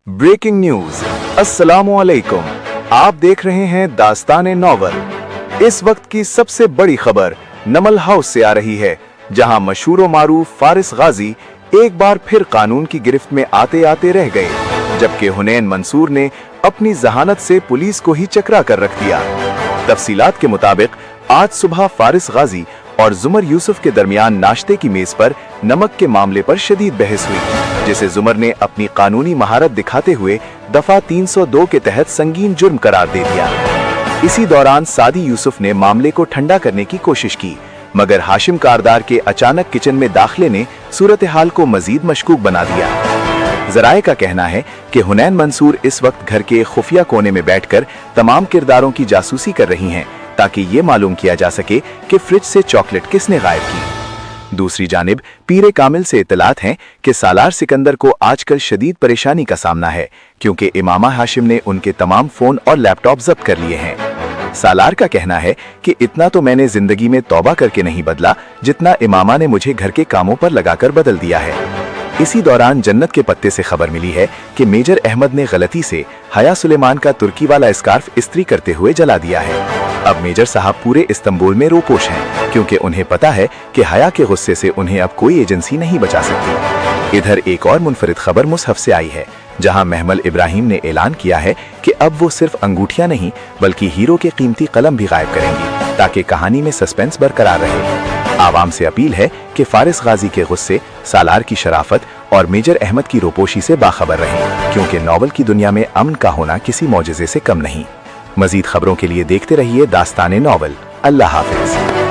Breaking news. अस्सलामुअलैकुम। आप देख रहे हैं दास्ताने नॉवल। इस वक्त की सबसे बड़ी खबर नमल हाउस से आ रही है, जहां मशहूर व मारूफ फारिस गाजी एक बार फिर कानून की गिरफ्त में आते आते रह गए, जबकि हुनैन मंसूर ने अपनी जहानत से पुलिस को ही चकरा कर रख दिया। तफसीलात के मुताबिक आज सुबह फारिस गाजी और जुमर यूसुफ के दरमियान नाश्ते की मेज पर नमक के मामले पर शदीद बहस हुई, जिसे जुमर ने अपनी कानूनी महारत दिखाते हुए दफा 302 के तहत संगीन जुर्म करार दे दिया। इसी दौरान सादी यूसुफ ने मामले को ठंडा करने की कोशिश की, मगर हाशिम कारदार के अचानक किचन में दाखिले ने सूरत हाल को मजीद मशकूक बना दिया। जराए का कहना है कि हुनैन मंसूर इस वक्त घर के खुफिया कोने में बैठकर तमाम किरदारों की जासूसी कर रही हैं, ताकि ये मालूम किया जा सके कि फ्रिज से चॉकलेट किसने गायब की। दूसरी जानिब पीरे कामिल से इतलात हैं कि सालार सिकंदर को आजकल शदीद परेशानी का सामना है, क्योंकि इमामा हाशिम ने उनके तमाम फोन और लैपटॉप जब्त कर लिए हैं। सालार का कहना है कि इतना तो मैंने जिंदगी में तौबा करके नहीं बदला, जितना इमामा ने मुझे घर के कामों पर लगाकर बदल दिया है। इसी दौरान जन्नत के पत्ते से खबर मिली है कि मेजर अहमद ने गलती से हया सुलेमान का तुर्की वाला स्कार्फ इस्त्री करते हुए जला दिया है। अब मेजर साहब पूरे इस्तांबुल में रोपोश हैं, क्योंकि उन्हें पता है कि हया के गुस्से से उन्हें अब कोई एजेंसी नहीं बचा सकती। इधर एक और मुनफरिद खबर मुसहफ से आई है, जहां महमल इब्राहिम ने ऐलान किया है कि अब वो सिर्फ अंगूठियां नहीं बल्कि हीरो के कीमती कलम भी गायब करेंगी, ताकि कहानी में सस्पेंस बरकरार रहे। आवाम से अपील है कि फारिस गाजी के गुस्से, सालार की शराफत और मेजर अहमद की रोपोशी से बाखबर रहें, क्योंकि नॉवल की दुनिया में अमन का होना किसी मौजज़े से कम नहीं। मजीद खबरों के लिए देखते रहिए दास्ताने नॉवल। अल्लाह हाफिज।